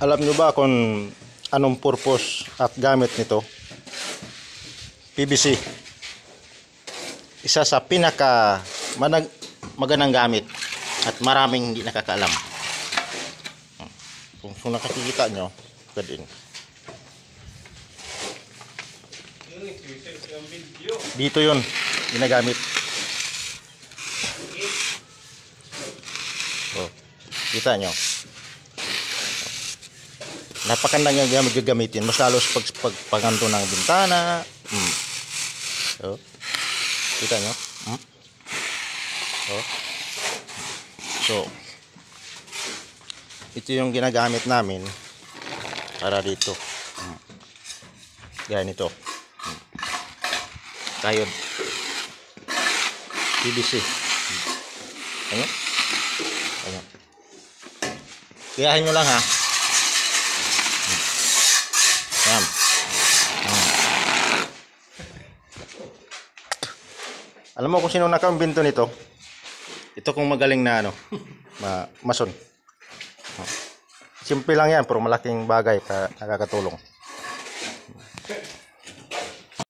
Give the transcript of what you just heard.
Alam nyo ba kung anong purpose at gamit nito? PVC. Isa sa pinaka magandang gamit at maraming hindi nakakaalam. Kung nakikita nyo, pwede. Dito yun, ginagamit. Oh, kita nyo. Napakanda nga gagamitin. Mas lalo sa pagpanganto ng bintana. Oh, kita nyo. Oh. So, ito yung ginagamit namin para dito. Ganito. Kayod. PVC. Ayan. Ayan. Gayahin nyo lang ha. Ayan. Alam mo kung sino nakaumbento nito? Ito kung magaling na mason. Simple lang yan pero malaking bagay para nakakatulong.